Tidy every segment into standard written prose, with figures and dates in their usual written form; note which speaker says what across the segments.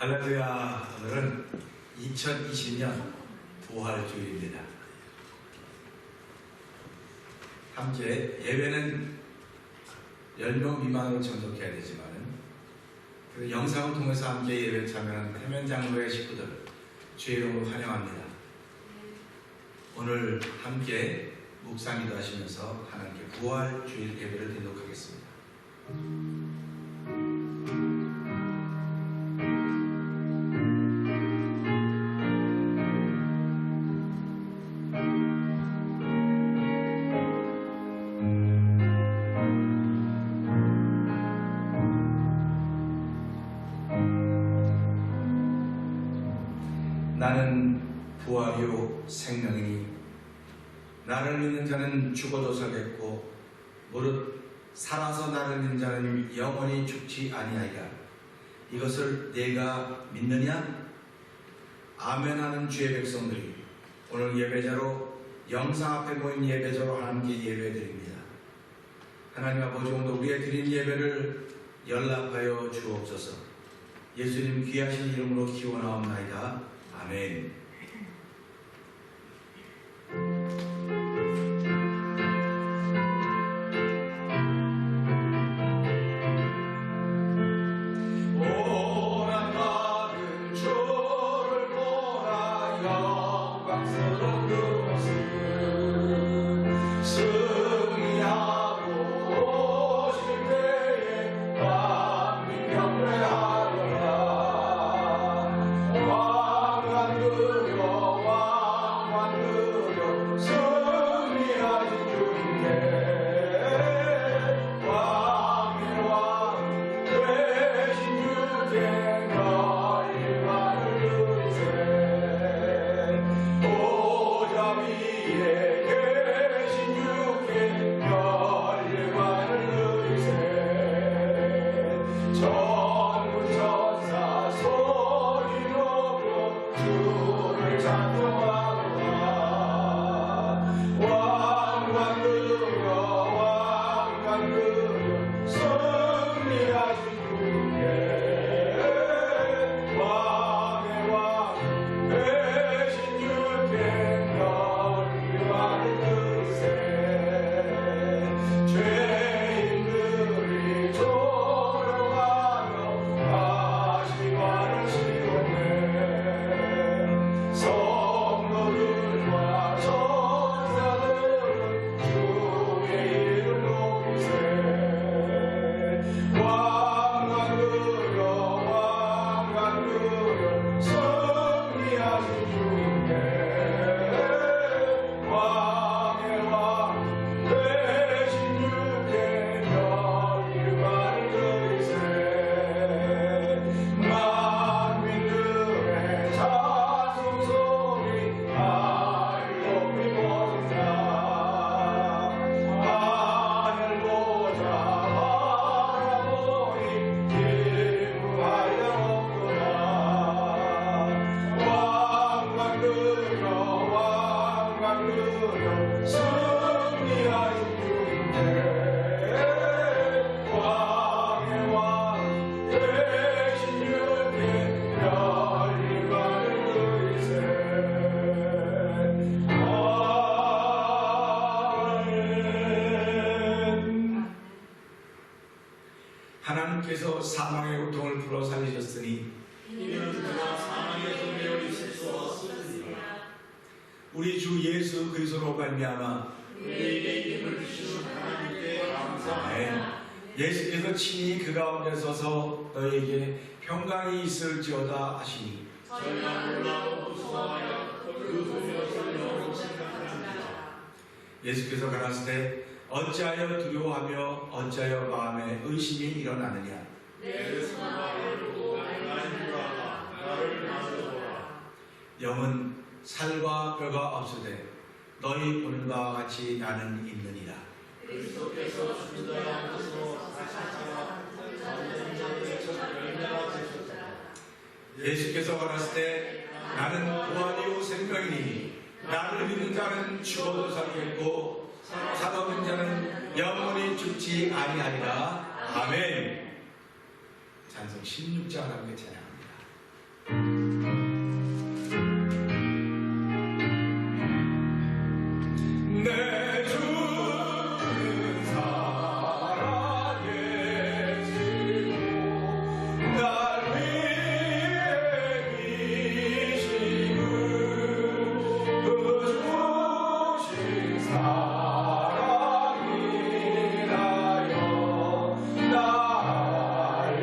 Speaker 1: 할렐루야. 오늘은 2020년 부활주일입니다. 함께 예배는 10명 미만으로 정독해야 되지만 그 영상을 통해서 함께 예배 참여하는 해면장로의 식구들 주의 이름으로 환영합니다. 오늘 함께 묵상기도 하시면서 하나님께 부활주일 예배를 드리도록 하겠습니다. 나는 부활이요 생명이니 나를 믿는 자는 죽어도 살겠고 무릇 살아서 나를 믿는 자는 영원히 죽지 아니하리라. 이것을 내가 믿느냐? 아멘하는 주의 백성들이 오늘 예배자로 영상 앞에 모인 예배자로 하나님께 예배드립니다. 하나님 아버지, 오늘 우리의 드린 예배를 연락하여 주옵소서. 예수님 귀하신 이름으로 기원하옵나이다. 아멘. 하나님께서 사망의 고통을 풀어 살리셨으니
Speaker 2: 이는 그가 사망에서 메어리실 수 없으리라.
Speaker 1: 우리 주 예수 그리스도로 말미암아
Speaker 2: 우리에게 힘을 주시는 하나님께 감사합니다.
Speaker 1: 예수께서 친히 그 가운데 서서 너에게 평강이 있을지어다 하시니
Speaker 2: 저희가 놀라고 무서워하여 그 소리를 영으로 생각합니다.
Speaker 1: 예수께서 가라사대 때 어찌하여 두려워하며 어찌하여 마음에 의심이 일어나느냐.
Speaker 2: 내 손과 열고 나의 불안아 나를 만져보라.
Speaker 1: 영은 살과 뼈가 없으되 너희 보는 바와 같이 나는 있느니라.
Speaker 2: 그리스도께서 죽은 자 가운데서 다시 살아 잠든 자들의 첫 열매가 되셨다.
Speaker 1: 예수께서 가라사대 때 나는 부활이요 생명이니 나를 믿는 자는 죽어도 살겠고 살아있는 자는 영원히 죽지 아니하리라. 아멘. 찬송 16장 함께 찬양합니다. 내 주는 사랑의 지고 날 위해 계심을 그 주신 사랑이라여 날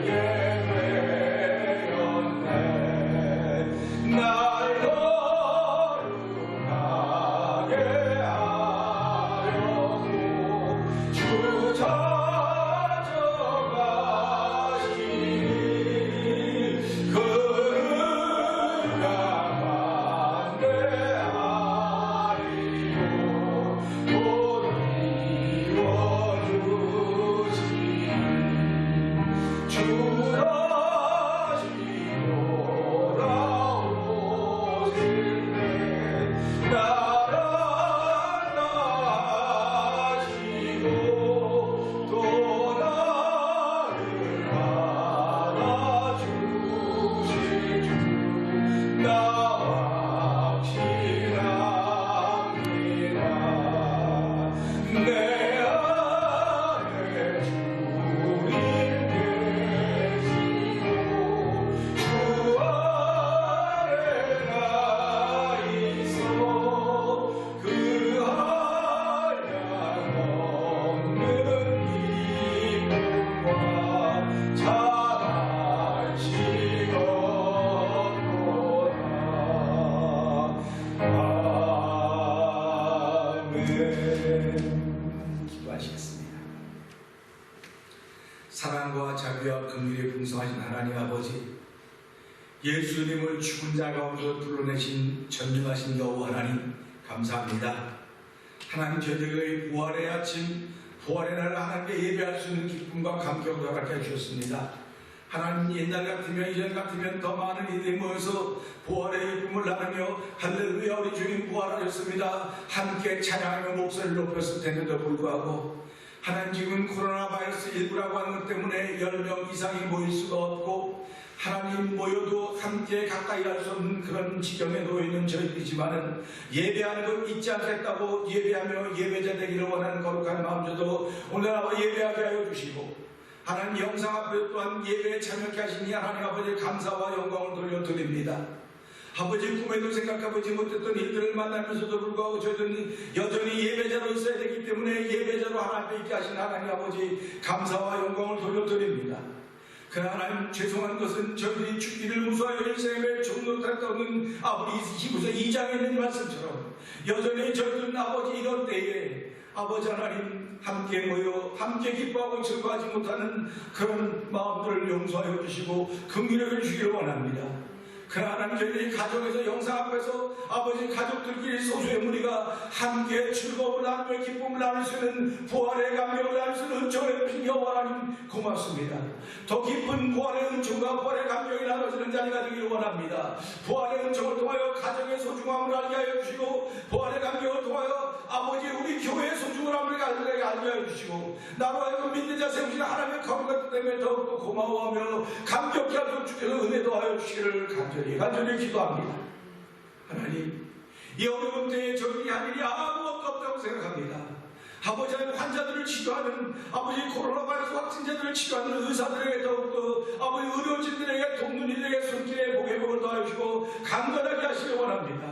Speaker 1: 예배였네. 날 거룩하게 하려고 주 찾아가시니 그가 만대하리요 곧 이루어주시니 주 다시 돌아오실 때 나를 낳으시고 또 나를 안아주실 줄 나와 확신합니다. 내 안에 주님 계시고 주 안에 나 있어 그 한량 없는 기쁨과 찬식었도다. 아멘. 기도하시겠습니다. 사랑과 자비와 긍휼이 풍성하신 하나님 아버지, 예수님을 죽은 자 가운데서 불러내신 전능하신 여호와 하나님 감사합니다. 하나님 저녁의 부활의 아침, 부활의 날 하나님께 예배할 수 있는 기쁨과 감격을 허락해 주셨습니다. 하나님 옛날 같으면 이전 같으면 더 많은 이들이 모여서 부활의 기쁨을 나누며 할렐루야 우리 주님 부활하셨습니다 함께 찬양하며 목소리를 높였을 텐데도 불구하고 하나님 지금 코로나 바이러스 19라고 하는 것 때문에 10명 이상이 모일 수가 없고 하나님 모여도 함께 가까이 할 수 없는 그런 지경에 놓여있는 저희들이지만은 예배하는 것 잊지 않겠다고 예배하며 예배자 되기를 원하는 거룩한 마음조도 오늘 아버지 예배하게 하여 주시고 하나님 영상 앞에 또한 예배에 참여케 하시니 하나님 아버지 감사와 영광을 돌려드립니다. 아버지 꿈에도 생각해보지 못했던 일들을 만나면서도 불구하고 저희들은 여전히 예배자로 있어야 되기 때문에 예배자로 하나님께 있게 하신 하나님 아버지 감사와 영광을 돌려드립니다. 그러나 하나님 죄송한 것은 저희들이 죽기를 무서워하여 일생을 종노릇했던 아버지 히브리서 2장에 있는 말씀처럼 여전히 저희들은 아버지 이런 때에 아버지 하나님 함께 모여 함께 기뻐하고 즐거워하지 못하는 그런 마음들을 용서하여 주시고 긍휼하여 주시기를 원합니다. 그러나 하나님 저희들이 가정에서 영상 앞에서 아버지 가족들끼리 소수의 무리가 함께 즐거움을 나누며 기쁨을 나눌 수 있는 부활의 감격을 나눌 수 있는 은총을 주신 여호와 하나님 고맙습니다. 더 깊은 부활의 은총과 부활의 감격이 나눠지는 자리가 되기를 원합니다. 부활의 은총을 통하여 가정의 소중함을 알게 하여 주시고 부활의 감격을 통하여 아버지 우리 교회의 소중함을 알게 하여 주시고 나로 하여금 믿는 자 세우시는 하나님의 거룩한 때문에 더욱더 고마워하며 감격케 하도록 주께서 은혜 더하여 주시기를 간절히 기도합니다. 하나님 이 어려운 때에 저희들이 할 일이 아무것도 없다고 생각합니다. 아버지 하나님 환자들을 치료하는 아버지 코로나 바이러스 확진자들을 치료하는 의사들에게 더욱더 아버지 의료진들에게 돕는 이들에게 손길에 복의 복을 더하여 주시고 강건하게 하시기 원합니다.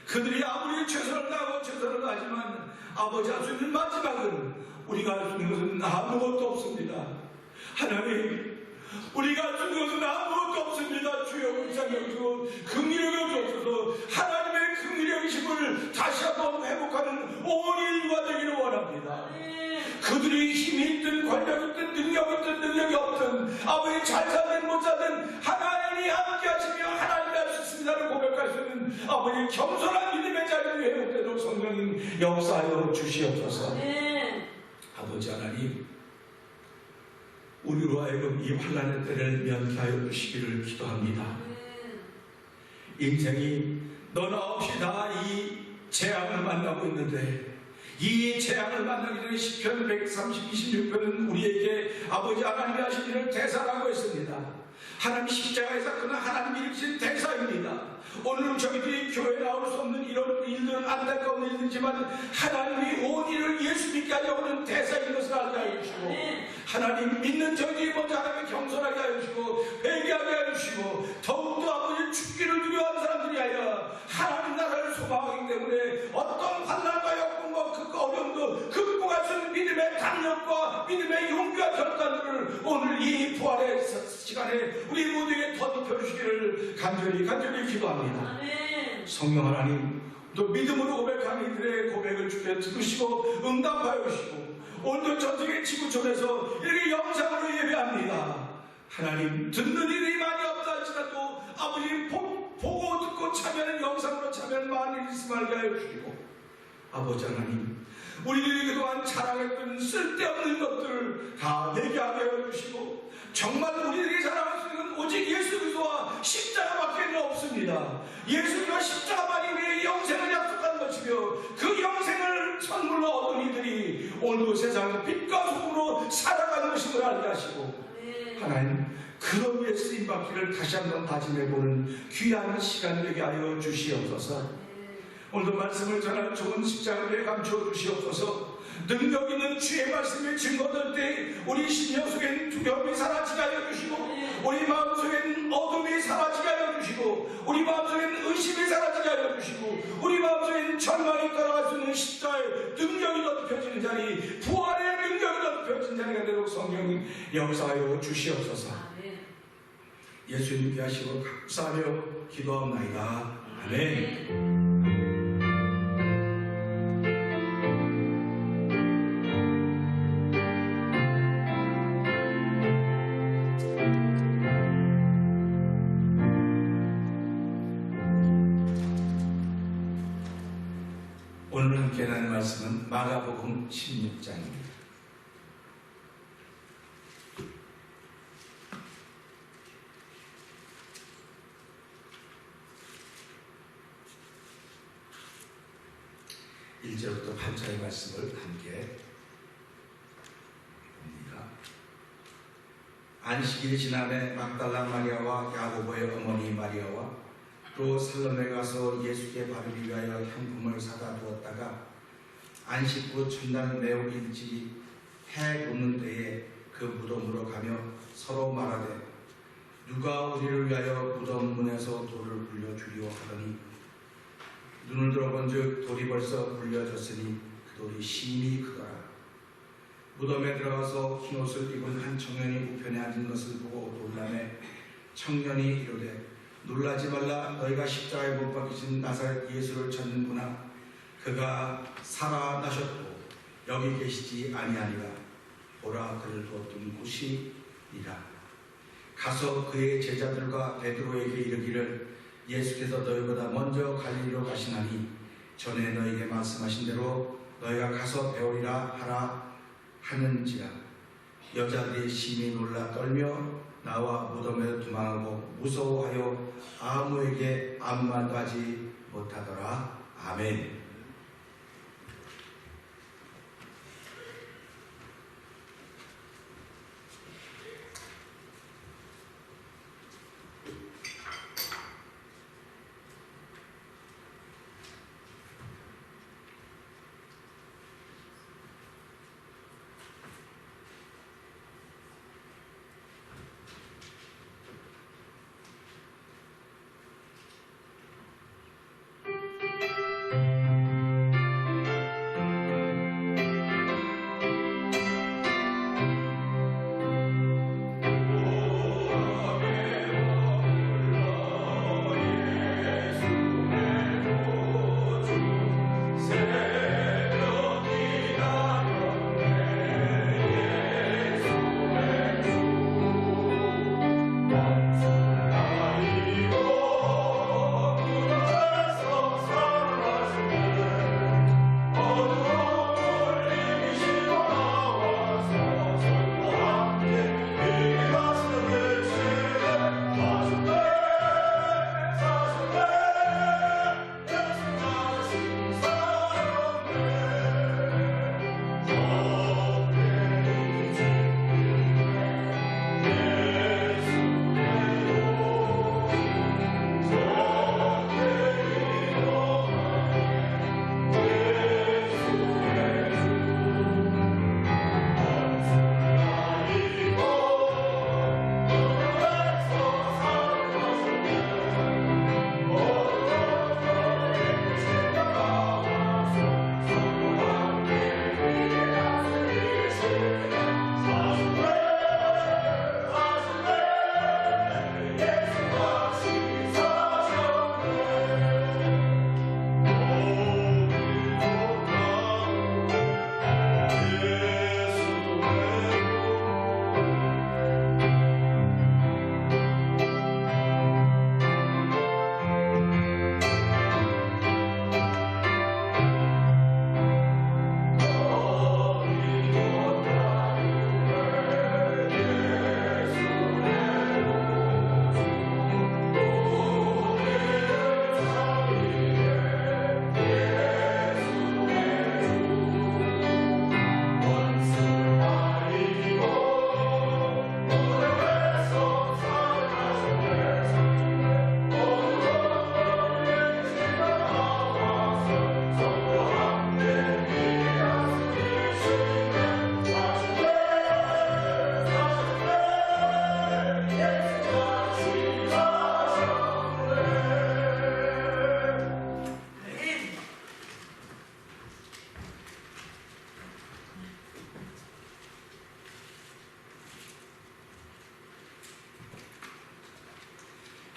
Speaker 1: 그들이 아무리 최선을 다하고 최선을 다하지만 아버지 할 수 있는 마지막은 우리가 할 수 있는 것은 아무것도 없습니다. 하나님 우리가 할 수 있는 것은 아무것도 없습니다. 주여 불쌍히 여기시고 긍휼히 여기소서. 하나님의 긍휼히 여기심을 다시 한번 회복하는 온 인류가 되기를 원합니다. 그들이 힘이 있든 권력 있든 능력 있든 능력이 없든 아버지 잘 살든 못 살든 하나님이 함께 하시며 하나님이 할 수 있습니다를 고백할 수 있는 아버지 겸손한 믿음의 자리를 회복되도록 성령님 역사하여 주시옵소서. 아버지 하나님 우리로 하여금 이 환난의 때를 면케하여 주시기를 기도합니다. 인생이 너나 없이 다 이 재앙을 만나고 있는데 이 재앙을 만나기 전에 시편 130, 26편은 우리에게 아버지 하나님이 하신 일을 대사하고 있습니다. 하나님 십자가의 사건은 하나님 일으키신 대사입니다. 오늘 저희들이 교회에 나올 수 없는 이런 일들은 안타까운 일이지만 하나님이 온 일을 예수 믿게 하려는 대사인 것을 알게 하여 주시고, 하나님 믿는 저희들이 먼저 하나님을 경솔하게 하여 주시고 회개하게 하여 주시고, 더욱더 아버지 죽기를 두려워하는 사람들이 아니라 하나님 나라를 소망하기 때문에 어떤 환난과 역경과 그 어려움도 극복할 수 있는 믿음의 담력과 믿음의 용기와 결단들을 오늘 이 부활의 시간에 우리 모두에게 더듬혀 주시기를 간절히 기도합니다. 성령 하나님, 또 믿음으로 고백하는 이들의 고백을 주께 들으시고 응답하여 주시고, 오늘도 전쟁의 지구촌에서 이렇게 영상으로 예배합니다. 하나님, 듣는 일이 많이 없다 할지라도 아버지 보고 듣고 참여하는 영상으로 참여하는 많은 있음 알게 하여 주시고, 아버지 하나님, 우리들이 그동안 자랑했던 쓸데없는 것들을 다 회개하게 하여 주시고, 정말 우리들이 자랑할 수 있는 오직 예수 그리스도와 십자가밖에 없습니다. 예수 그리스도와 십자가만이 우리의 영생을 약속한 것이며, 그 영생을 선물로 얻은 이들이 오늘도 세상의 빛과 소금으로 살아가는 것임을 알게 하시고, 하나님, 그런 위에 쓰임받기를 다시 한번 다짐해보는 귀한 시간 되게 하여 주시옵소서. 오늘도 말씀을 전하는 좋은 십자가를 감추어 주시옵소서. 능력 있는 주의 말씀을 증거될 때 우리 심령 속엔 두려움이 사라지게 하여 주시고, 우리 마음 속엔 어둠이 사라지게 하여 주시고, 우리 마음 속엔 의심이 사라지게 하여 주시고, 우리 마음 속엔 절망이 떠나갈 수 있는 십자가의 능력이 넓혀지는 자리, 부활의 능력이 넓혀지는 자리가 되도록 성령 역사하여 주시옵소서. 예수님께 하시고 감사하며 기도하옵나이다. 아멘. 오늘 함께 나눌 말씀은 마가복음 16장입니다. (1절부터) 8절의 말씀을 함께 봅니다. 안식일이 지남에 막달라 마리아와 야고보의 어머니 마리아와 또 살롬에 가서 예수께 바르기 위하여 향품을 사다 두었다가 안식 후 첫날 매우 일찍이 해 돋는 때에 그 무덤으로 가며 서로 말하되, 누가 우리를 위하여 무덤 문에서 돌을 굴려주리오 하더니, 눈을 들어본즉 돌이 벌써 굴려졌으니 그 돌이 심히 크더라. 무덤에 들어가서 흰옷을 입은 한 청년이 우편에 앉은 것을 보고 놀라매 청년이 이르되, 놀라지 말라. 너희가 십자가에 못 박히신 나사렛 예수를 찾는구나. 그가 살아나셨고 여기 계시지 아니하니라. 보라, 그를 두었던 곳이니라. 가서 그의 제자들과 베드로에게 이르기를, 예수께서 너희보다 먼저 갈릴리로 가시나니 전에 너희에게 말씀하신 대로 너희가 가서 배우리라 하라 하는지라. 여자들이 심히 놀라 떨며 나와 무덤에 도망하고 무서워하여 아무에게 아무 말도 하지 못하더라. 아멘.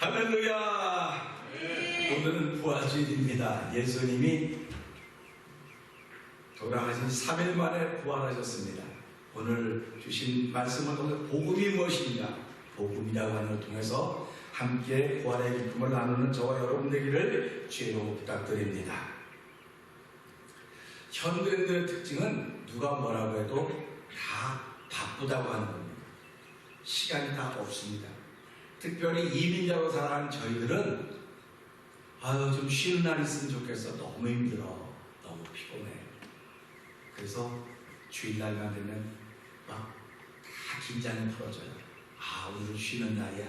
Speaker 1: 할렐루야. 오늘은 부활주일입니다. 예수님이 돌아가신 3일 만에 부활하셨습니다. 오늘 주신 말씀을 통해서 복음이 무엇인가, 복음이라고 하는 걸 통해서 함께 부활의 기쁨을 나누는 저와 여러분 되기를 주의로 부탁드립니다. 현대인들의 특징은 누가 뭐라고 해도 다 바쁘다고 하는 겁니다. 시간이 다 없습니다. 특별히 이민자로 살아가는 저희들은 좀 쉬는 날 있으면 좋겠어. 너무 힘들어. 너무 피곤해. 그래서 주일날만 되면 막 다 긴장이 풀어져요. 오늘은 쉬는 날이야.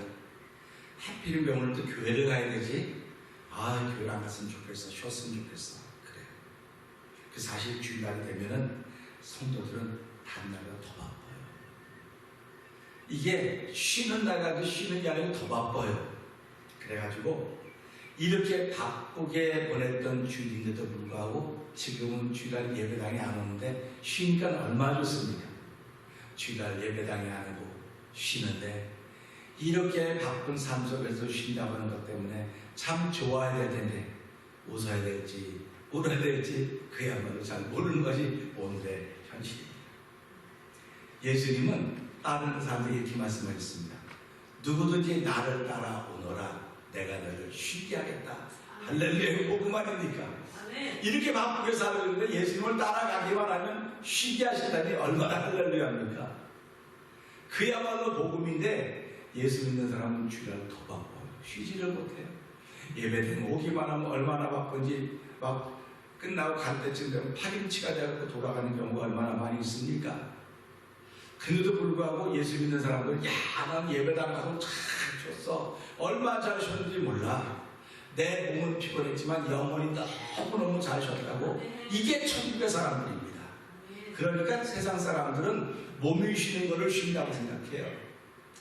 Speaker 1: 하필이면 오늘 또 교회를 가야 되지. 교회 안 갔으면 좋겠어. 쉬었으면 좋겠어. 그래요. 그 사실 주일날이 되면은 성도들은 다른 날보다 더 바빠요. 이게 쉬는 날과도 쉬는 게 아니고 더 바빠요. 그래가지고 이렇게 바쁘게 보냈던 주일인데도 불구하고 지금은 주일날 예배당에 안 오는데 쉬니까 얼마나 좋습니까? 주일날 예배당에 안 오고 쉬는데 이렇게 바쁜 삶 속에서 쉰다고 하는 것 때문에 참 좋아야 될 텐데 웃어야 될지 울어야 될지 그야말로 잘 모르는 것이 오늘의 현실입니다. 예수님은 다른 사람들이 이렇게 말씀하셨습니다. 누구든지 나를 따라오너라. 내가 너를 쉬게 하겠다. 할렐루야. 복음 아닙니까? 이렇게 바쁘게 살았는데 예수님을 따라가기만 하면 쉬게 하신다니 얼마나 할렐루야입니까? 그야말로 복음인데 예수 믿는 사람은 주일날 더 바빠요. 쉬지를 못해요. 예배드리면 오기만 하면 얼마나 바쁜지 막 끝나고 갈 때쯤 되면 파김치가 되고 돌아가는 경우가 얼마나 많이 있습니까? 그래도 불구하고 예수 믿는 사람들은 난 예배당 가서 잘 쉬었어. 얼마나 잘 쉬었는지 몰라. 내 몸은 피곤했지만 영혼이 너무너무 잘 쉬었다고. 이게 천국의 사람들입니다. 그러니까 세상 사람들은 몸이 쉬는 것을 쉰다고 생각해요.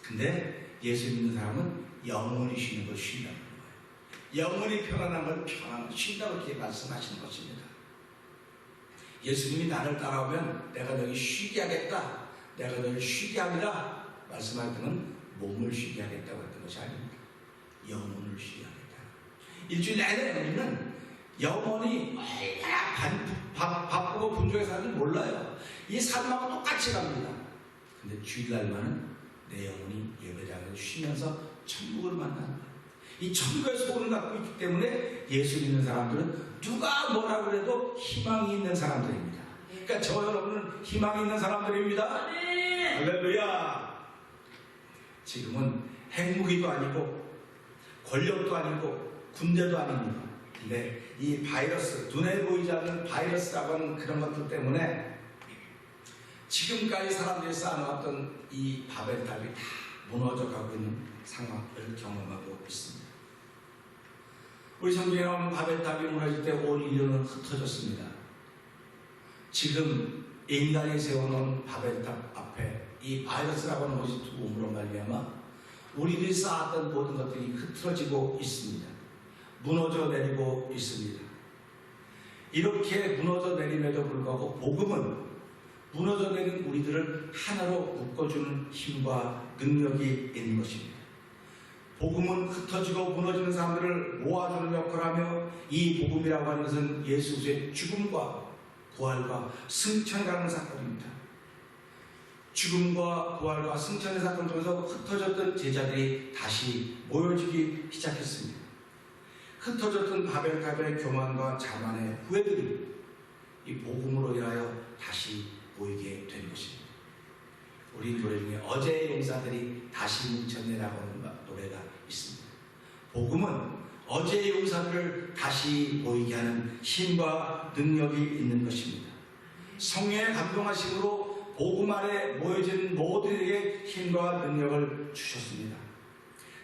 Speaker 1: 근데 예수 믿는 사람은 영혼이 쉬는 걸 쉰다는 거예요. 영혼이 편안한 걸 쉰다고 이렇게 말씀하시는 것입니다. 예수님이 나를 따라오면 내가 너희 쉬게 하겠다. 내가 너희 쉬게 합니다. 말씀할 때는 몸을 쉬게 하겠다고 했던 것이 아닙니다. 영혼을 쉬게 하겠다. 일주일 내내 우리는 영혼이 얼마나 바쁘고 분주하게 사는지 몰라요. 이 삶하고 똑같이 갑니다. 근데 주일날만은 내 영혼이 예배당에서 쉬면서 천국을 만나는 거예요. 이 천국의 소원을 갖고 있기 때문에 예수 믿는 사람들은 누가 뭐라 그래도 희망이 있는 사람들입니다. 그러니까 저 여러분은 희망이 있는 사람들입니다. 할렐루야. 지금은 핵무기도 아니고 권력도 아니고 군대도 아닙니다. 근데 이 바이러스, 눈에 보이지 않는 바이러스라고 하는 그런 것들 때문에 지금까지 사람들이 쌓아놓았던 이 바벨탑이 다 무너져 가고 있는 상황을 경험하고 있습니다. 우리 성경에 나오는 바벨탑이 무너질 때 온 인류는 흩어졌습니다. 지금 인간이 세워놓은 바벨탑 앞에 이 바이러스라고 하는 것이 두음으로 말미암아 우리들이 쌓았던 모든 것들이 흐트러지고 있습니다. 무너져 내리고 있습니다. 이렇게 무너져 내림에도 불구하고 복음은 무너져 내린 우리들을 하나로 묶어주는 힘과 능력이 있는 것입니다. 복음은 흩어지고 무너지는 사람들을 모아주는 역할을 하며 이 복음이라고 하는 것은 예수 그리스도의 죽음과 부활과 승천이라는 사건입니다. 죽음과 부활과 승천의 사건을 통해서 흩어졌던 제자들이 다시 모여지기 시작했습니다. 흩어졌던 바벨탑의 교만과 자만의 후예들이 이 복음으로 인하여 다시 모이게 된 것입니다. 우리 노래 중에 어제의 용사들이 다시 뭉쳤네라고 하는 노래가 있습니다. 복음은 어제의 용사들을 다시 모이게 하는 힘과 능력이 있는 것입니다. 성령의 감동하심으로 복음 아래 모여진 모두에게 힘과 능력을 주셨습니다.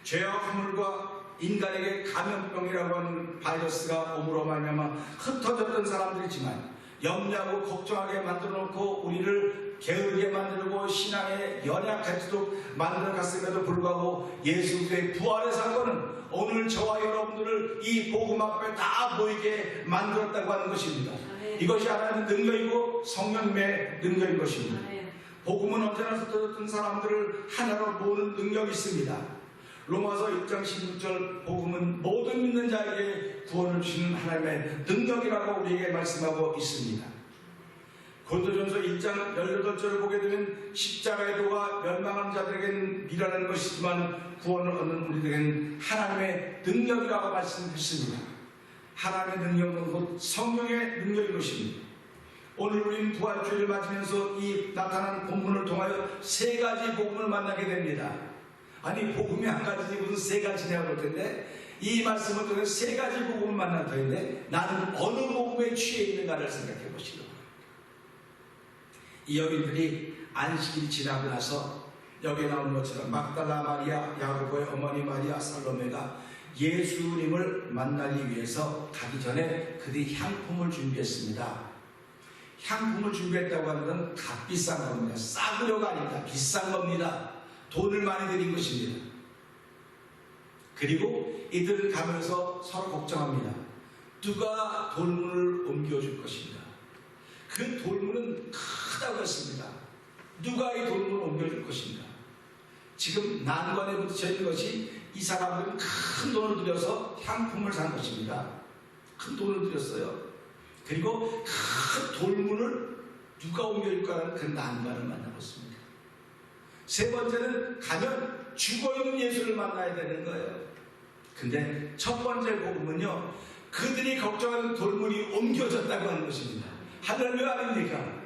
Speaker 1: 죄와 허물과 인간에게 감염병이라고 하는 바이러스가 오므로 말미암아 흩어졌던 사람들이지만 염려하고 걱정하게 만들어놓고 우리를 게으르게 만들고 신앙에 연약하도록 만들어갔음에도 불구하고 예수 그리스도의 부활의 사건은 오늘 저와 여러분들을 이 복음 앞에 다 모이게 만들었다고 하는 것입니다. 이것이 하나님의 능력이고 성령님의 능력인 것입니다. 복음은 언제나 흩어졌던 사람들을 하나로 모으는 능력이 있습니다. 로마서 1장 16절 복음은 모든 믿는 자에게 구원을 주시는 하나님의 능력이라고 우리에게 말씀하고 있습니다. 고린도전서 1장 18절을 보게 되면 십자가의 도가 멸망하는 자들에게는 미라는 것이지만 구원을 얻는 우리들에게는 하나님의 능력이라고 말씀했습니다. 하나님의 능력은 곧 성령의 능력인 것입니다. 오늘 우리는 부활주의를 맞으면서 이 나타난 본문을 통하여 세 가지 복음을 만나게 됩니다. 아니 복음이 한 가지지 무슨 세 가지냐고 할 텐데 이 말씀을 통해 세 가지 복음을 만날 텐데 나는 어느 복음에 취해 있는가를 생각해 보시기 바랍니다. 이 여인들이 안식일이 지나고 나서 여기에 나온 것처럼 막달라 마리아, 야고보의 어머니 마리아, 살로메가 예수님을 만나기 위해서 가기 전에 그들이 향품을 준비했습니다. 향품을 준비했다고 하는 건 값비싼 겁니다. 싸구려가 아닙니다. 비싼 겁니다. 돈을 많이 들인 것입니다. 그리고 이들은 가면서 서로 걱정합니다. 누가 돌문을 옮겨줄 것인가? 그 돌문은 크다고 했습니다. 누가 이 돌문을 옮겨줄 것인가? 지금 난관에 부딪혀 있는 것이 이 사람들은 큰 돈을 들여서 향품을 산 것입니다. 큰 돈을 들였어요. 그리고 큰 돌문을 누가 옮겨줄까라는 그 난관을 만나고 있습니다. 세 번째는 가면 죽어있는 예수를 만나야 되는 거예요. 근데 첫 번째 복음은요, 그들이 걱정하는 돌문이 옮겨졌다고 하는 것입니다. 할렐루야 아닙니까?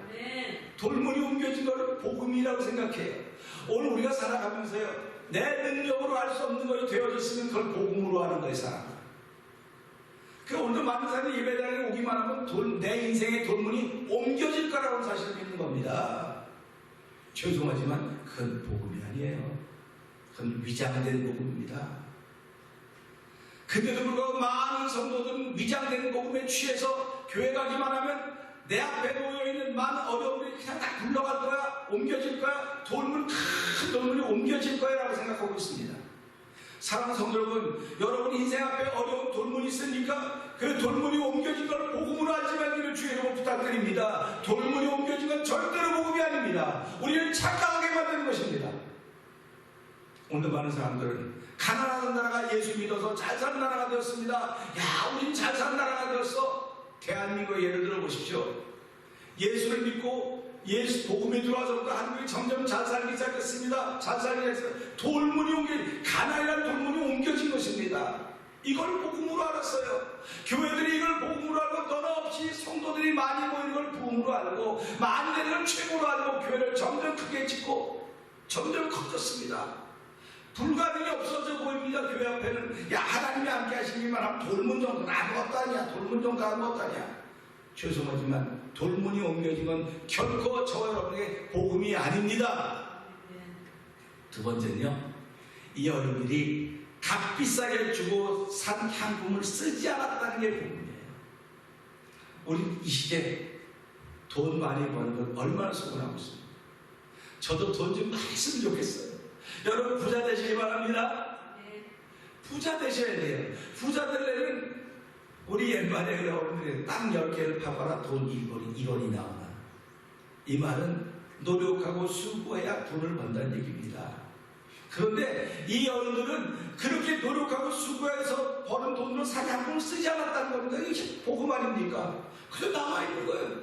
Speaker 1: 돌문이 옮겨진 것을 복음이라고 생각해요. 오늘 우리가 살아가면서요, 내 능력으로 할 수 없는 것이 되어졌으면 그걸 복음으로 하는 거예요, 사람. 그 오늘도 많은 사람이 예배당에 오기만 하면 내 인생의 돌문이 옮겨질 거라고 사실을 믿는 겁니다. 죄송하지만 그건 복음이 아니에요. 그건 위장된 복음입니다. 근데도 불구하고 많은 성도들은 위장된 복음에 취해서 교회 가기만 하면 내 앞에 놓여있는 많은 어려움들이 그냥 다 굴러갈 거야, 옮겨질 거야, 큰 돌문이 옮겨질 거야 라고 생각하고 있습니다. 사랑하는 성도 여러분, 여러분 인생 앞에 어려운 돌문이 있으니까 그 돌문이 옮겨진 걸 복음으로 알지 말기를 주의 이름으로 부탁드립니다. 돌문이 옮겨진 건 절대로 복음이 아닙니다. 우리를 착각하게 만드는 것입니다. 오늘 많은 사람들은 가난한 나라가 예수 믿어서 잘 사는 나라가 되었습니다. 야, 우린 잘 사는 나라가 되었어. 대한민국의 예를 들어 보십시오. 예수를 믿고 예수 복음이 들어와서부터 한국이 점점 잘 살기 시작했습니다. 잘 살기 시작했어요. 가나이라는 돌문이 옮겨진 것입니다. 이걸 복음으로 알았어요. 교회들이 이걸 복음으로 알고 너나 없이 성도들이 많이 모이는 걸 복음으로 알고 많이 되는 걸 최고로 알고 교회를 점점 크게 짓고 점점 커졌습니다. 불가능이 없어져 보입니다. 교회 앞에는 야, 하나님이 함께 하시기만 하면 돌문 정도는 아무것도 아니야. 돌문 정도 아무것도 아니야. 죄송하지만 돌문이 옮겨진 건 결코 저와 여러분에게 복음이 아닙니다. 두 번째는요, 이 어른들이 값비싸게 주고 산 향품을 쓰지 않았다는 게 복음이에요. 우리 이 시대에 돈 많이 버는 건 얼마나 수고하고 있습니다. 저도 돈 좀 많이 쓰면 좋겠어요. 여러분 부자 되시기 바랍니다. 부자 되셔야 돼요. 부자 되려면 우리 옛말에 그래 어른들이 땅 10개를 파봐라 돈 1원이 나오나. 이 말은 노력하고 수고해야 돈을 번다는 얘기입니다. 그런데 이 어른들은 그렇게 노력하고 수고해서 버는 돈으로 사냥품을 쓰지 않았다는 겁니다. 이게 복음 아닙니까? 그래서 나와 있는 거예요.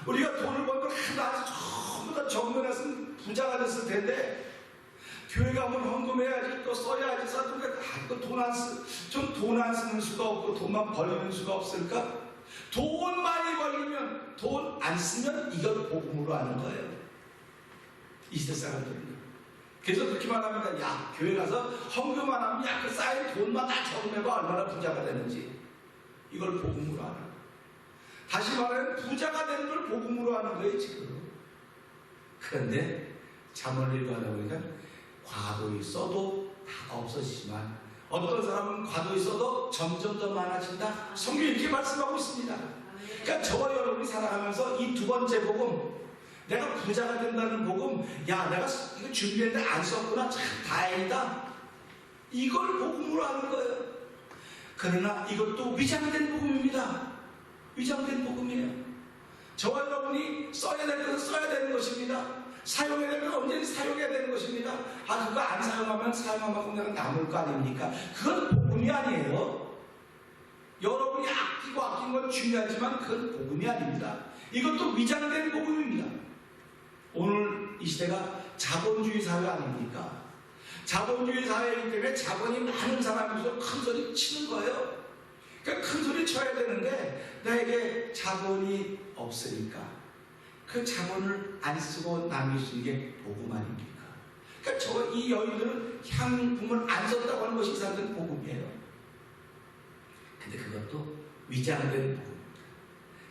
Speaker 1: 우리가 돈을 번 걸 하나씩 전부 다 정면에서 부자가 됐을 텐데 교회 가면 헌금해야지, 또 써야지, 써도 돈 안 쓰는 수가 없고 돈만 벌리는 수가 없을까? 돈 많이 벌리면 돈 안 쓰면 이걸 복음으로 하는 거예요. 이 시대 사람들은요. 그래서 그렇게 말합니다. 야, 교회 가서 헌금 안 하면 야, 그 쌓인 돈만 다 적으면 얼마나 부자가 되는지. 이걸 복음으로 하는 거예요. 다시 말하면 부자가 되는 걸 복음으로 하는 거예요, 지금. 그런데 잠언을 읽어하다 보니까 과도히 써도 다 없어지지만 어떤 사람은 과도히 써도 점점 더 많아진다. 성경이 이렇게 말씀하고 있습니다. 그러니까 저와 여러분이 살아가면서 이 두 번째 복음, 내가 부자가 된다는 복음, 야, 내가 이거 준비했는데 안 썼구나, 참 다행이다. 이걸 복음으로 하는 거예요. 그러나 이것도 위장된 복음입니다. 위장된 복음이에요. 저와 여러분이 써야 될 것은 써야 되는 것입니다. 사용해야 되면 언제든 사용해야 되는 것입니다. 그거 안 사용하면 사용한 만큼 내가 남을 거 아닙니까? 그건 복음이 아니에요. 여러분이 아끼고 아낀 건 중요하지만 그건 복음이 아닙니다. 이것도 위장된 복음입니다. 오늘 이 시대가 자본주의 사회 아닙니까? 자본주의 사회이기 때문에 자본이 많은 사람이서 큰 소리 치는 거예요. 그러니까 큰 소리 쳐야 되는데 나에게 자본이 없으니까 그 자본을 안 쓰고 남이 쓰는 게 복음 아닙니까? 그러니까 이 여인들은 향품을 안 썼다고 하는 것이 이 사람들은 복음이에요. 근데 그것도 위장된 복음입니다.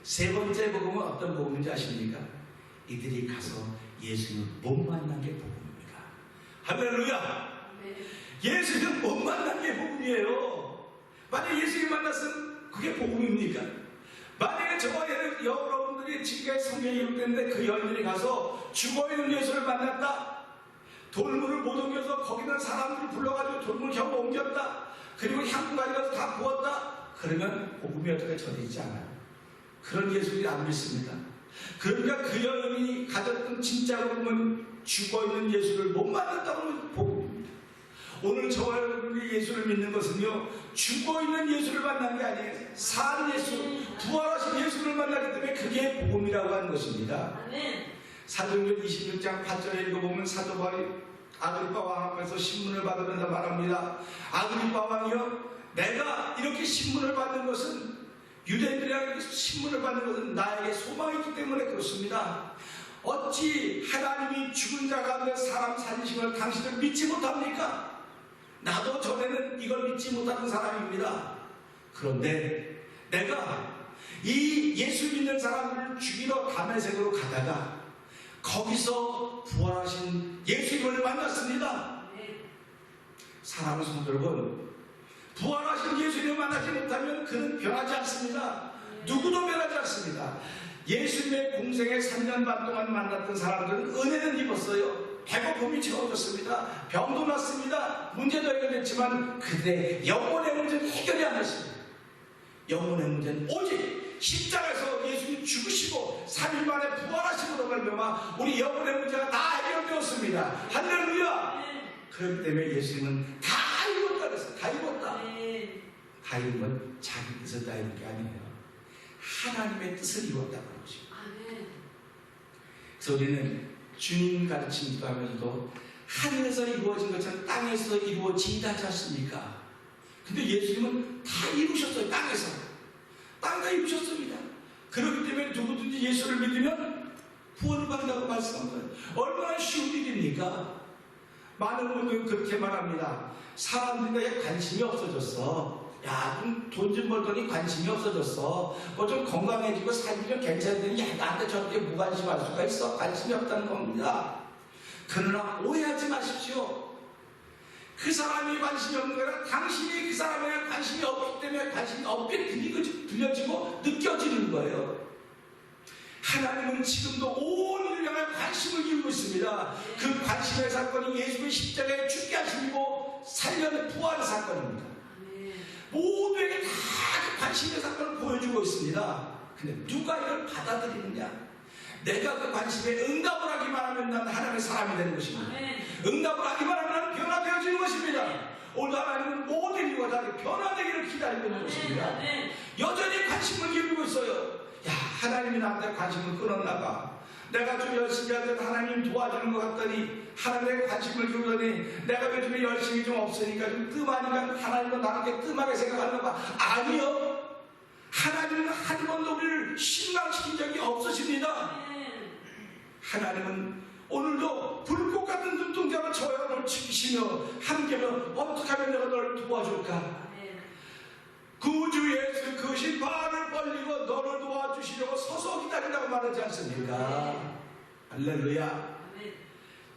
Speaker 1: 세 번째 복음은 어떤 복음인지 아십니까? 이들이 가서 예수님을 못 만난 게 복음입니다. 할렐루야! 예수님을 못 만난 게 복음이에요. 만약에 예수님 만났으면 그게 복음입니까? 만약에 저와 여러분들이 지금까지 성경에 기록됐는데 그 여인들이 가서 죽어있는 예수를 만났다. 돌물을 못 옮겨서 거기 있는 사람들을 불러가지고 돌물 겨우 옮겼다. 그리고 향품 가져가서 다 부었다. 그러면 복음이 어떻게 전해지지 않아요. 그런 예수들이 안 믿습니다. 그러니까 그 여인이 가졌던 진짜로 보면 죽어있는 예수를 못 만났다고 하면 복음입니다. 오늘 저와 여러분이 예수를 믿는 것은요, 죽어있는 예수를 만난 게 아니에요. 산 예수, 부활하신 예수를 만나기 때문에 그게 복음이라고 하는 것입니다. 사도행전 26장 8절에 읽어보면 사도 바울이 아그리파 왕 앞에서 신문을 받으면서 말합니다. 아그리파 왕이요, 내가 이렇게 신문을 받는 것은, 유대인들에게 신문을 받는 것은 나에게 소망이 있기 때문에 그렇습니다. 어찌 하나님이 죽은 자 가운데 사람 살리심을 당신을 믿지 못합니까? 나도 전에는 이걸 믿지 못하는 사람입니다. 그런데 내가 이 예수 믿는 사람들을 죽이러 다메섹으로 가다가 거기서 부활하신 예수님을 만났습니다. 사랑하는 성도 여러분, 부활하신 예수님을 만나지 못하면 그는 변하지 않습니다. 누구도 변하지 않습니다. 예수님의 공생에 3년 반 동안 만났던 사람들은 은혜는 입었어요. 배고픔이 채워졌습니다. 병도 났습니다. 문제도 해결됐지만 그들의 영혼의 문제는 해결이 안 됐습니다. 영혼의 문제는 오직 십자가에서 예수님이 죽으시고 3일 만에 부활하심으로 말미암아 우리 영혼의 문제가 다 해결되었습니다. 할렐루야! 그렇기 때문에 예수님은 다 이뤘다 그랬어요. 다 이뤘다. 다 이룬 건 자기 뜻을 다 이룬 게 아니에요. 하나님의 뜻을 이뤘다고 하는 것입니다. 그래서 우리는 주님 가르침도 하면서도 하늘에서 이루어진 것처럼 땅에서 이루어진다 하지 않습니까? 근데 예수님은 다 이루셨어요. 땅에서. 땅 다 이루셨습니다. 그렇기 때문에 누구든지 예수를 믿으면 구원을 받는다고 말씀한 거예요. 얼마나 쉬운 일입니까? 많은 분들은 그렇게 말합니다. 사람들에게 관심이 없어졌어. 야, 돈 좀 벌더니 관심이 없어졌어. 뭐 좀 건강해지고 삶이 좀 괜찮더니 야, 나한테 저렇게 무관심할 수가 있어. 관심이 없다는 겁니다. 그러나 오해하지 마십시오. 그 사람이 관심이 없는 거라 당신이 그 사람에게 관심이 없기 때문에 관심이 없게 들려지고 느껴지는 거예요. 하나님은 지금도 온 인류를 향해 관심을 기울이고 있습니다. 그 관심의 사건이 예수의 십자가에 죽게 하시고 살려낸 부활의 사건입니다. 모두에게 다 그 관심의 사건을 보여주고 있습니다. 근데 누가 이걸 받아들이느냐? 내가 그 관심에 응답을 하기만 하면 난 하나님의 사람이 되는 것입니다. 응답을 하기만 하면 나는 변화되어지는 것입니다. 오늘 하나님은 모든 인류가 다 변화되기를 기다리고 있는 것입니다. 여전히 관심을 기울이고 있어요. 야, 하나님이 나한테 관심을 끊었나 봐. 내가 좀 열심히 할 때 하나님 도와주는 것 같더니 하나님의 관심을 기울더니 내가 요즘에 열심히 좀 없으니까 좀 뜸하니까 하나님은 나한테 뜸하게 생각하나 봐. 아니요. 하나님은 한 번도 우리를 실망시킨 적이 없으십니다. 하나님은 오늘도 불꽃 같은 눈동자로 저와 너를 지키시며 함께면 어떻게 하면 내가 너를 도와줄까? 구주 예수 그 신발을 벌리고 너를 도와주시려고 서서 기다린다고 말하지 않습니까? 할렐루야.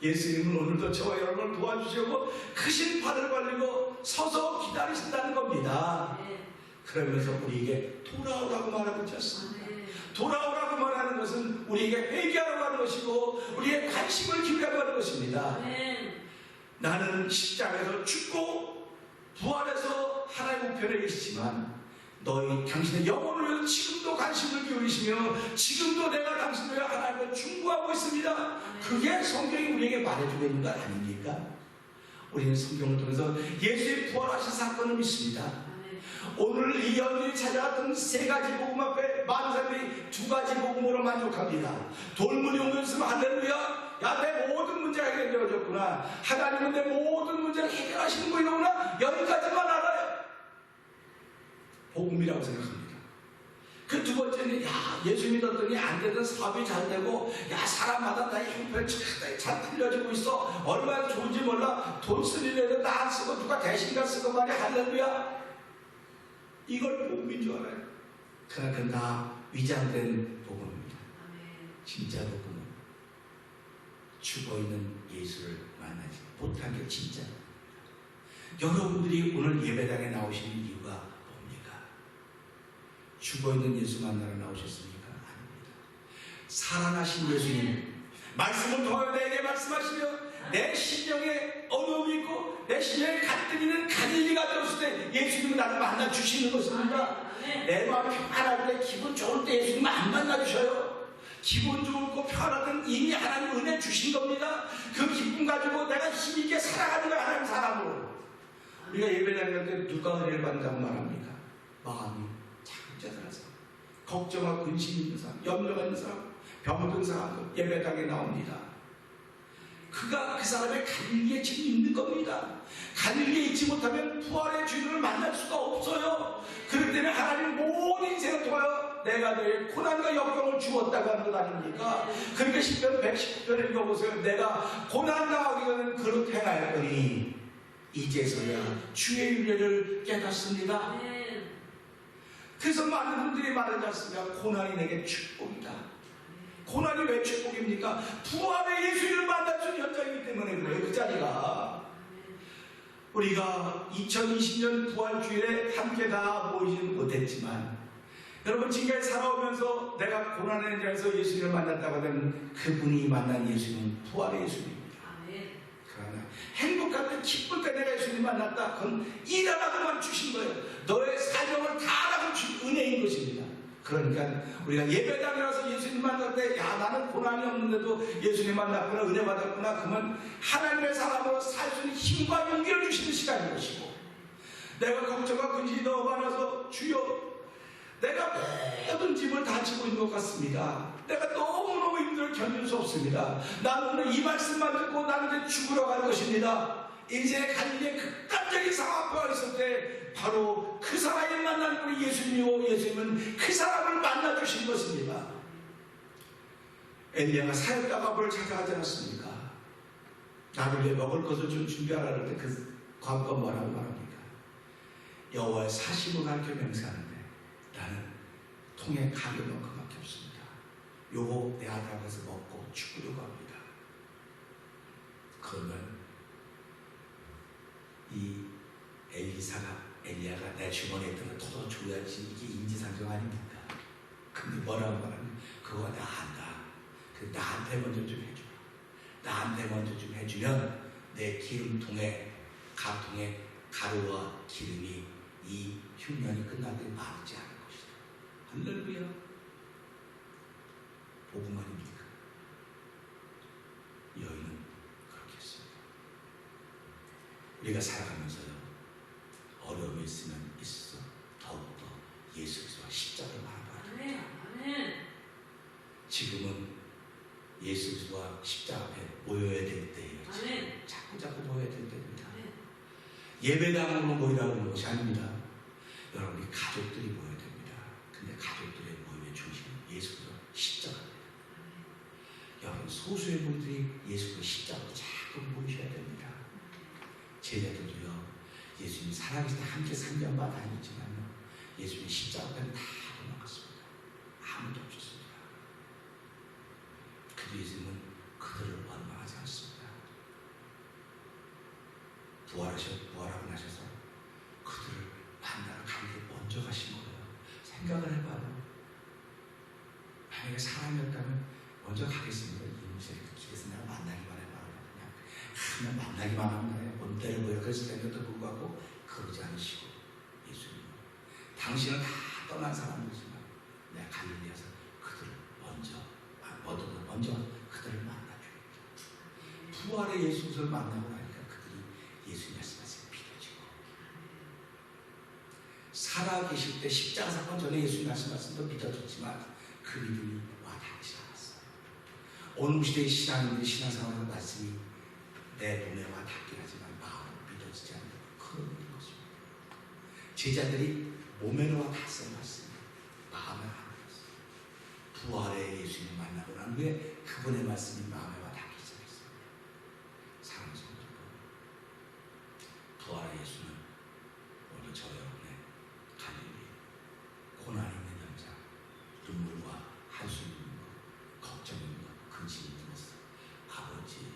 Speaker 1: 예수님은 오늘도 저와 여러분을 도와주시려고 그 신발을 벌리고 서서 기다리신다는 겁니다. 그러면서 우리에게 돌아오라고 말하고 있었습니다. 돌아오라고 말하는 것은 우리에게 회개하라고 하는 것이고 우리의 관심을 기울이라고 하는 것입니다. 나는 십자가에서 죽고 부활해서 하나님 우편에 계시지만 당신의 영혼을 위해서 지금도 관심을 기울이시며 지금도 내가 당신을 위해 하나님을 충고하고 있습니다. 그게 성경이 우리에게 말해주고 있는 것 아닙니까? 우리는 성경을 통해서 예수의 부활하신 사건을 믿습니다. 오늘 이 연들이 찾아왔던 세 가지 복음 앞에 많은 사람들이 두 가지 복음으로 만족합니다. 돌문이 오면서 할렐루야, 야, 내 모든 문제가 해결되어졌구나, 하나님은 내 모든 문제를 해결하시는 분이구나, 여기까지만 알아요. 복음이라고 생각합니다. 그 두 번째는, 야, 예수 믿었더니 안 되던 사업이 잘 되고, 야, 사람마다 나의 형편 잘 풀려지고 있어, 얼마나 좋은지 몰라, 돈 쓸 일에도 나 안 쓰고 누가 대신가 쓰고 말이야, 할렐루야. 이걸 복음인 줄 알아요. 그러나 그건 다 위장된 복음입니다. 진짜 복음은 죽어있는 예수를 만나지 못한 게 진짜 복음입니다. 여러분들이 오늘 예배당에 나오시는 이유가 뭡니까? 죽어있는 예수 만나러 나오셨습니까? 아닙니다. 살아나신 예수님 말씀을 통하여 내게 말씀하시며 내 심령에 어려움이 있고 내 심령에 갈등이 있는 갈릴리가 되었을 때 예수님은 나를 만나 주시는 것입니다. 내 마음이 평안할 때, 기분 좋을 때 예수님은 안 만나 주셔요. 기분 좋고 평안하던 이미 하나님 은혜 주신 겁니다. 그 기쁨 가지고 내가 힘있게 살아가는 거야, 하나님 사람으로. 우리가 예배당에 갈 때 누가 은혜를 받는다고 말합니까? 마음이 자극자들어서 걱정하고 근심 있는 사람, 염려가 있는 사람, 병든 사람도 예배당에 나옵니다. 그가 그 사람의 갈릴리에 지금 있는 겁니다. 갈릴리에 있지 못하면 부활의 주님을 만날 수가 없어요. 그렇기 때문에 하나님 모든 인생을 통하여 내가 너의 고난과 역경을 주었다고 하는 것 아닙니까? 그러니까 10편 119편을 읽어보세요. 내가 고난 당하기 전에 그릇 행하였더니 이제서야 주의 윤례를 깨닫습니다. 그래서 많은 분들이 말하지 않습니까? 고난이 내게 축복이다. 고난이 왜 축복입니까? 부활의 예수님을 만났던 현장이기 때문에 그래요. 그 자리가. 우리가 2020년 부활주일에 함께 다 모이지는 못했지만 여러분, 지금까지 살아오면서 내가 고난의 현장에서 예수님을 만났다고 하면 그분이 만난 예수님은 부활의 예수님입니다. 그러나 행복할 때, 기쁠 때 내가 예수님 만났다, 그건 일하라고만 주신 거예요. 너의 사정을 다 알아서 주신 은혜인 것입니다. 그러니까 우리가 예배당에 와서 예수님 만날 때, 야, 나는 고난이 없는데도 예수님 만났구나, 은혜 받았구나, 그러면 하나님의 사람으로 살 수 있는 힘과 용기를 주시는 시간인 것이고, 내가 걱정과 근심이 너무 많아서 주여, 내가 모든 짐을 다 지고 있는 것 같습니다. 내가 너무너무 힘들어 견딜 수 없습니다. 나는 오늘 이 말씀만 듣고 나는 이제 죽으러 갈 것입니다. 인생의 갈릴리의 극단적인 상황 앞에 와 있을 때 바로 그 사람이 만난 우리 예수님이고, 예수님은 그 사람을 만나주신 것입니다. 엘리야가 사역자 아합을 찾아가지 않았습니까? 나를 위해 먹을 것을 좀 준비하라 할 때 그 과부가 뭐라고 말합니까? 여호와의 사심을 가르쳐 맹세하는데 나는 통에 가려만큼밖에 없습니다. 요거 내 아들하고 해서 먹고 죽으려고 합니다. 그러면 이 엘리야가 내 주머니에 있던 걸 털어줘야지, 이게 인지상정 아닙니까? 근데 뭐라고 말하면, 그거 나 안다. 나한테 먼저 좀 해줘. 나한테 먼저 좀 해주면 내 기름통에, 가통에 가루와 기름이 이 흉년이 끝날 때 마르지 않을 것이다. 할렐루야. 복음 아닙니까? 여인은 그렇게 했습니다. 우리가 살아가면서요, 어려움이 있으면 있어 더욱더 예수 그리스도와 십자가를 바라봐야 됩니다. 지금은 예수 그리스도와 십자가 앞에 모여야 될 때예요. 자꾸 모여야 될 때입니다. 예배당으로 모이라는 것이 아닙니다. 여러분이 가족들이 모여야 됩니다. 근데 가족들의 모임의 중심은 예수 그리스도 십자가입니다. 여러분, 소수의 분들이 예수 그리스도 십자가로 자꾸 모이셔야 됩니다. 제자들도요, 예수님이 살아계실 때 함께 상견만 다녔지만요, 예수님이 십자가 앞에는 다 도망갔습니다. 아무도 없었습니다. 그래도 예수님은 그들을 원망하지 않습니다. 부활하고 나셔서 그들을 만나러 가는 게 먼저 가신 거예요. 생각을 해봐요. 만약에 사람이었다면 먼저 가겠습니다. 이문세 길에서 내가 만나기만 해봐요. 그냥 만나기만 하면 온 때를 보여. 그래서 생각도 불구하고 그러지 않으시고 예수님은 당신은 다 떠난 사람이지만 내가 갈릴리에서 그들을 먼저 그들을 만나주겠다. 부활의 예수를 만나고 나니까 그들이 예수님 말씀하신 믿어지고, 살아계실 때 십자가 사건 전에 예수님 말씀도 믿어졌지만 그 믿음이 와닿지 않았어요. 오늘 시대의 신앙인들의 신앙생활의 말씀이 내 몸에 와닿긴 하지만 마음으로 믿어지지 않는 그런 것입니다. 제자들이 몸에는 와닿았어요. 말씀이 마음에 와닿았어요. 부활의 예수님을 만나고 난 후에 그분의 말씀이 마음에 와닿기 시작했어요. 사랑하는 성도 여러분, 부활의 예수는 오늘 저 여러분의 갈릴리 고난 있는 현장, 눈물과 한숨 있는 것, 걱정 있는 것, 근심 있는 것을 아버지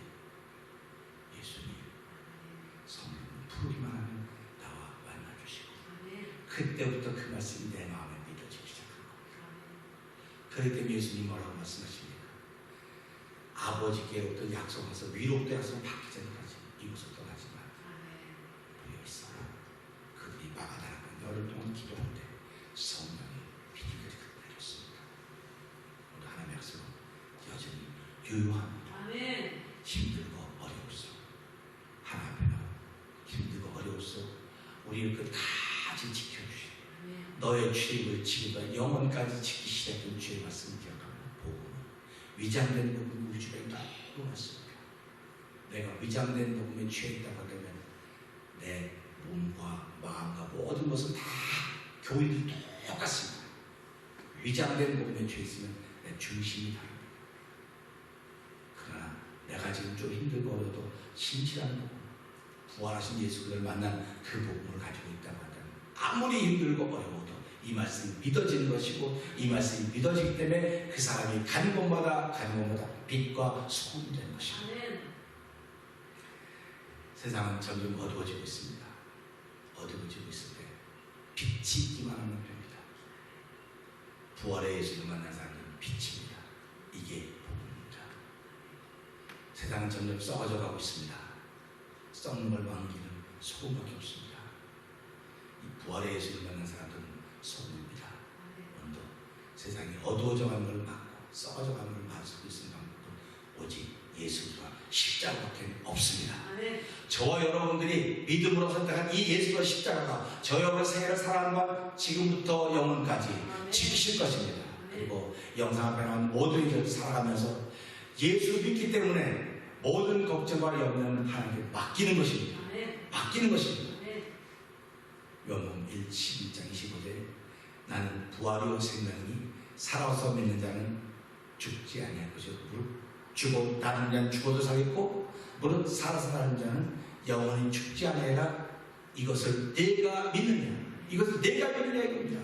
Speaker 1: 예수님 성령을 부르기만 하면 나와 만나주시고, 그때부터 그 말씀이 내 마음에 믿어지기 시작한 겁니다. 그렇기 때문에 예수님 뭐라고 말씀하십니까? 아버지께로부터 약속하서 위로부터 약속을 받기 전까지 이곳을 떠나지 마. 모여 있어라. 그들이 마가다라고 열흘 동안 기도하는데 성령이 비리까지 내렸습니다. 오늘 하나님의 약속은 여전히 유효합니다. 힘들고 어려울수록 하나님 앞에 나와 힘들고 어려울수록 우리를 끝까지 지켜주시고 너의 출입을 지금과 영원까지 지키기 시작된 주의 말씀을 기억하고, 복음은 위장된 복음이 우리 주변에 너무 많습니다. 내가 위장된 복음에 취해 있다고 하면 내 몸과 마음과 모든 것은 다 교인들이 똑같습니다. 위장된 복음에 취해 있으면 내 중심이 다릅니다. 그러나 내가 지금 좀 힘들고 어려도 신실한 복음, 부활하신 예수 그를 만난 그 복음을 가지고 있다고 한다면 아무리 힘들고 어려워도 이 말씀이 믿어지는 것이고, 이 말씀이 믿어지기 때문에 그 사람이 가는 곳마다 빛과 소금이 되는 것입니다. 세상은 점점 어두워지고 있습니다. 어두워지고 있을 때 빛이 있기만 하면 됩니다. 부활의 예수를 만난 사람은 빛입니다. 이게 복음입니다. 세상은 점점 썩어져 가고 있습니다. 썩는 걸 막기는 소금밖에 없습니다. 이 부활의 예수를 만난 사람들은 소금입니다. 오늘도 세상이 어두워져가는 걸 막고 썩어져가는 걸 막을 수 있는 방법은 오직 예수와 십자가밖에 없습니다. 저와 여러분들이 믿음으로 선택한 이 예수와 십자가가 저 여러분의 생애를 살아가는 건 지금부터 영원까지 지키실 것입니다. 그리고 영상 앞에 나온 모든 이들을 살아가면서 예수 믿기 때문에 모든 걱정과 염려는 하나님께 맡기는 것입니다. 맡기는 것입니다. 요한복음 11장 25절에 나는 부활이요 생명이니 살아서 믿는 자는 죽지 아니할 것이요 죽어 나는 자는 죽어도 살겠고 무릇 살아서 사는 자는 영원히 죽지 아니하리라. 이것을 내가 믿느냐, 이것을 내가 믿느냐 이겁니다.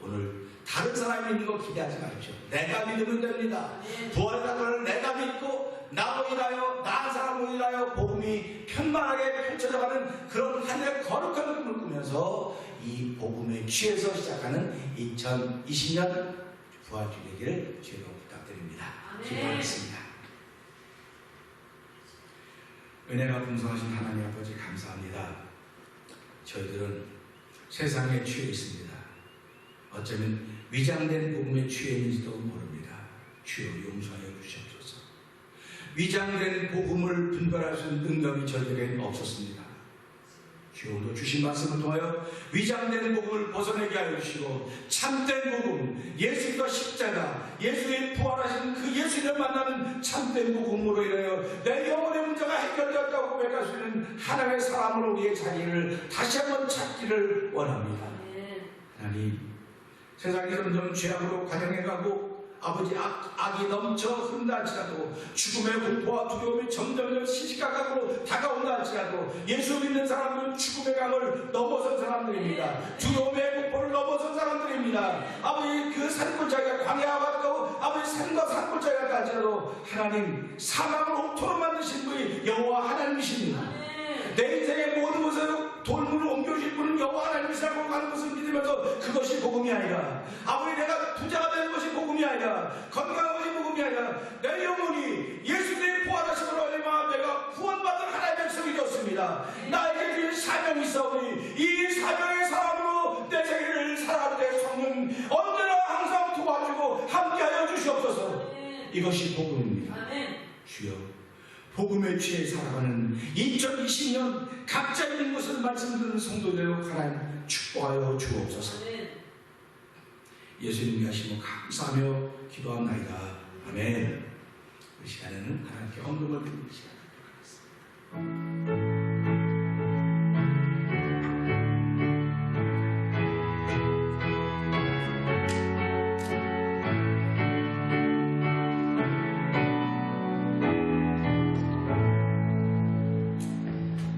Speaker 1: 오늘 다른 사람이 믿는 거 기대하지 마십시오. 내가 믿으면 됩니다. 부활의 사건을 내가 믿고 나로 인하여 나 한 사람으로 인하여 복음이 편만하게 펼쳐져가는 그런 하늘의 거룩한 꿈을 꾸면서 이 복음에 취해서 시작하는 2020년 부활주일 되기를 주의로 부탁드립니다. 기도하겠습니다. 은혜가 풍성하신 하나님 아버지 감사합니다. 저희들은 세상에 취해 있습니다. 어쩌면 위장된 복음에 취해 있는지도 모릅니다. 주여 용서하여 주시옵소서. 위장된 복음을 분별할 수 있는 능력이 저희에게는 없었습니다. 주여 주신 말씀을 통하여 위장된 복음을 벗어내게 하여 주시고 참된 복음, 예수님과 십자가, 예수의 부활하신 그 예수님을 만나는 참된 복음으로 인하여 내 영혼의 문제가 해결되었다고 고백할 수 있는 하나님의 사람으로 우리의 자리를 다시 한번 찾기를 원합니다. 하나님, 세상이 점점 죄악으로 관영해가고 아버지 악이 넘쳐 흐른다 할지라도 죽음의 공포와 두려움이 점점 시시각각으로 다가온다 할지라도 예수 믿는 사람들은 죽음의 강을 넘어선 사람들입니다. 두려움의 공포를 넘어선 사람들입니다. 아버지 그 산골짜기가 광야와 같고 아버지 산과 산골짜기 같다 할지라도 하나님 사망을 옥토로 만드신 분이 여호와 하나님이십니다. 내 인생의 모든 것을 돌문을 옮겨주실 분은 여호와 하나님이시라고 하는 것을 믿으면서 그것이 복음이 아니라 아버지 내가 부자가 되는 것이 복음이 아니라 건강한 것이 복음이 아니라 내 영혼이 예수님의 부활하심으로 말미암아 내가 구원받은 하나님의 백성이 되었습니다. 나에게 주신 사명이 있사오니 이 사명의 사람으로 내 생애를 살아 이것이 복음입니다.
Speaker 2: 아멘.
Speaker 1: 주여, 복음에 취해 살아가는 2020년 각자 있는 곳을 말씀 듣는 성도들로 하나님 축복하여 주옵소서.
Speaker 2: 아멘.
Speaker 1: 예수님이 하시면 감사하며 기도합나이다. 아멘. 이 시간에는 하나님께 헌금을 드리는 시간을 갖겠습니다.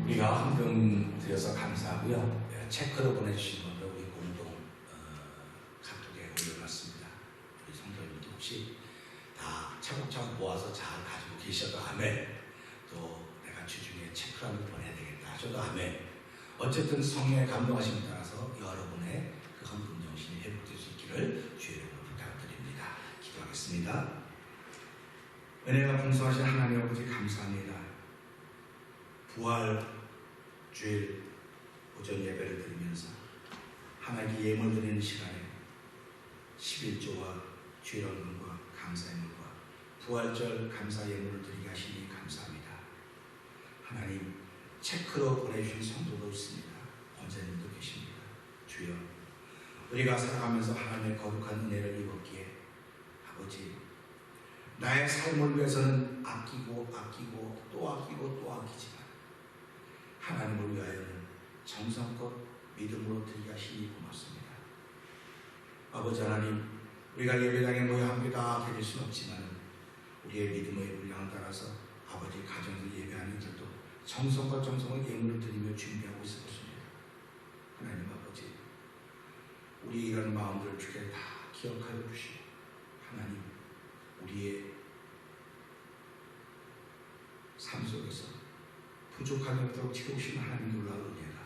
Speaker 1: 우리가 헌금 드려서 감사하고요. 체크로 보내주신 분들 우리 공동 카톡에 올려놨습니다. 우리 성도님들 혹시 다 차곡차곡 모아서 잘 가지고 계셔도 아멘. 또 내가 주중에 체크를 한번 보내야 되겠다 하셔도 아멘. 어쨌든 성령의 감동하심에 따라서 여러분의 그 헌금 정신이 회복될 수 있기를 주의 이름으로 부탁드립니다. 기도하겠습니다. 은혜가 풍성하신 하나님 아버지 감사합니다. 부활 주일 오전 예배를 드리면서 하나님께 예물 드리는 시간에 11조와 주일헌금과 감사예물과 부활절 감사 예물을 드리게 하시니 감사합니다. 하나님, 체크로 보내주신 성도도 있습니다. 권사님도 계십니다. 주여, 우리가 살아가면서 하나님의 거룩한 은혜를 입었기에 아버지, 나의 삶을 위해서는 아끼고 또 아끼지만 하나님을 위하여는 정성껏 믿음으로 드리게 하시니 고맙습니다. 아버지 하나님, 우리가 예배당에 모여 함께 다 드릴 수는 없지만 우리의 믿음의 분량을 따라서 아버지 가정에서 예배하는 이들도 정성과 예물을 드리며 준비하고 있을 것입니다. 하나님 아버지, 우리 이런 마음들을 주께 다 기억하여 주시고 하나님, 우리의 삶 속에서 부족함이 없도록 채우신 하나님 놀라운 은혜가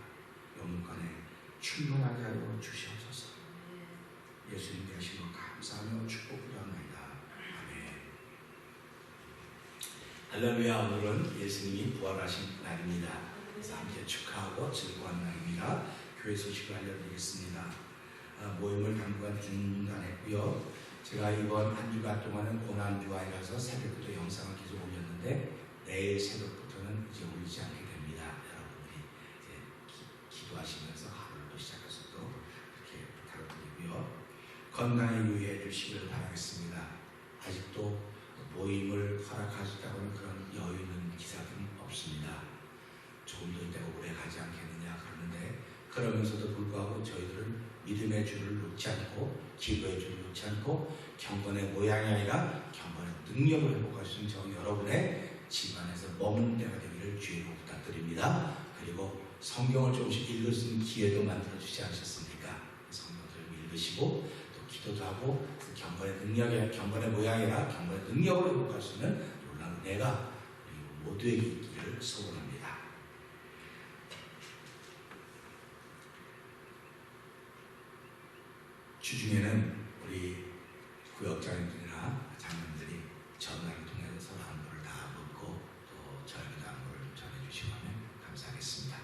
Speaker 1: 영원간에 충만하게 하여 주시옵소서. 예수님 되시고 감사하며 축복드립니다. 아멘. 할렐루야. 오늘은 예수님이 부활하신 날입니다. 그래서 함께 축하하고 즐거운 날입니다. 교회 소식을 알려드리겠습니다. 모임을 당분간 중단했고요. 제가 이번 한 주간 동안은 고난주간이라서 새벽부터 영상을 계속 올렸는데 내일 새벽부터는 이제 올리지 않게 됩니다. 여러분들이 이제 기도하시면서 하루를 또 시작해서 또 그렇게 부탁드리고요. 건강에 유의해 주시기를 바라겠습니다. 아직도 모임을 허락하셨다고는 그런 여유는 기사들은 없습니다. 조금 더 있다가 오래 가지 않겠느냐 그러는데, 그러면서도 불구하고 저희들은 믿음의 줄을 놓지 않고 기도의 줄을 놓지 않고 경건의 모양이 아니라 경건의 능력을 회복할 수 있는 저 여러분의 집안에서 머무는 때가 되기를 주의로 부탁드립니다. 그리고 성경을 조금씩 읽을 수 있는 기회도 만들어주지 않으셨습니까? 성경을 읽으시고 또 기도도 하고 그 경건의 능력이 경건의 모양이라 경건의 능력을 회복할 수 있는 놀라운 은혜가 우리 모두에게 있기를 소원합니다. 주중에는 우리 구역장님들이나 장님들이 전화를 통해서 서로 안부를 다 묻고 또 저에게도 안부를 전해주시고 하면 감사하겠습니다.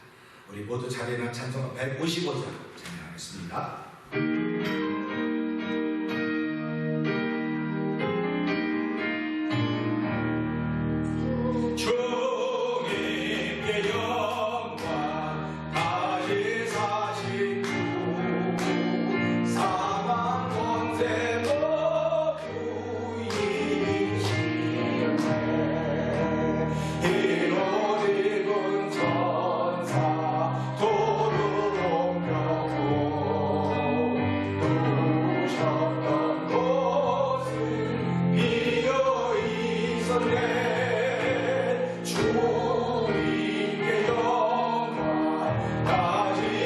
Speaker 1: 우리 모두 자리나 찬송 155장 찬양하겠습니다. 주님께 영광 다시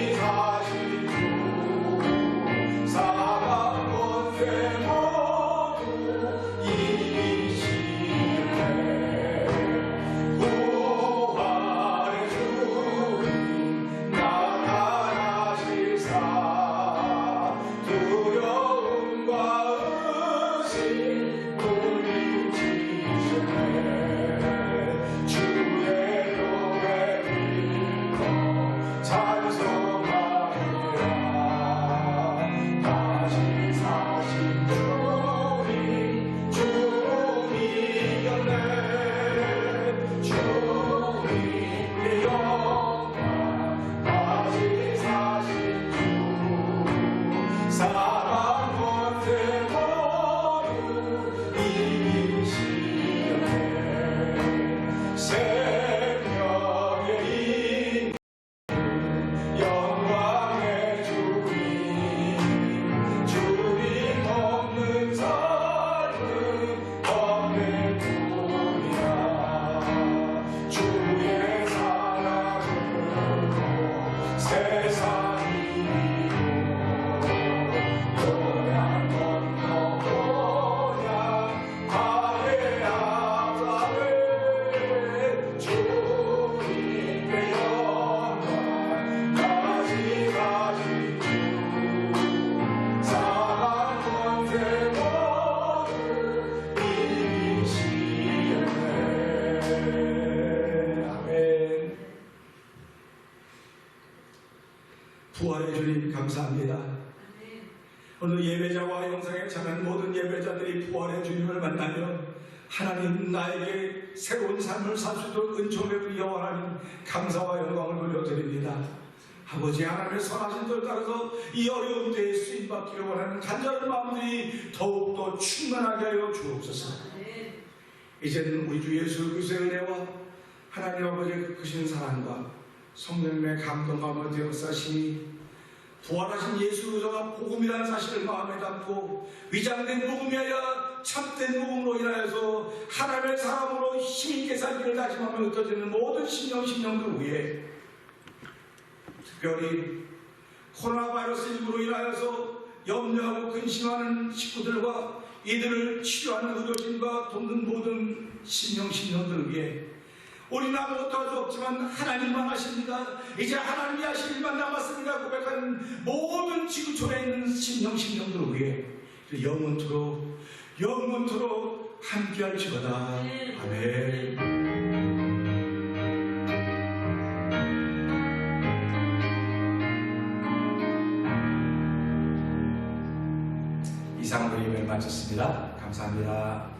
Speaker 1: 부활의 주님 감사합니다. 오늘 예배자와 영상에 참여한 모든 예배자들이 부활의 주님을 만나며 하나님 나에게 새로운 삶을 살 수 있도록 은총을 비어 하나님 감사와 영광을 돌려드립니다. 아버지 하나님의 선하신 뜻을 따라서 이 어려운 때에 쓰임받기를 원하는 간절한 마음들이 더욱더 충만하게 하여 주옵소서. 이제는 우리 주 예수 그리스도의 은혜와 하나님 아버지의 크신 사랑과 성령님의 감동감을 역사시니 부활하신 예수 그리스도가 복음이라는 사실을 마음에 담고 위장된 복음이 아니라 참된 복음으로 인하여서 하나님의 사람으로 힘있게 살기를 다짐하며 흩어지는 모든 신령들 위에 특별히 코로나 바이러스19로 인하여서 염려하고 근심하는 식구들과 이들을 치료하는 의료진과 돕는 모든 신령들을 위해 우리는 아무것도 할 수 없지만 하나님만 하십니다. 이제 하나님이 하실 일만 남았습니다 고백하는 모든 지구촌에 있는 신령들을 위해 영원토록 함께할지어다. 아멘. 이상으로 예배를 마쳤습니다. 감사합니다.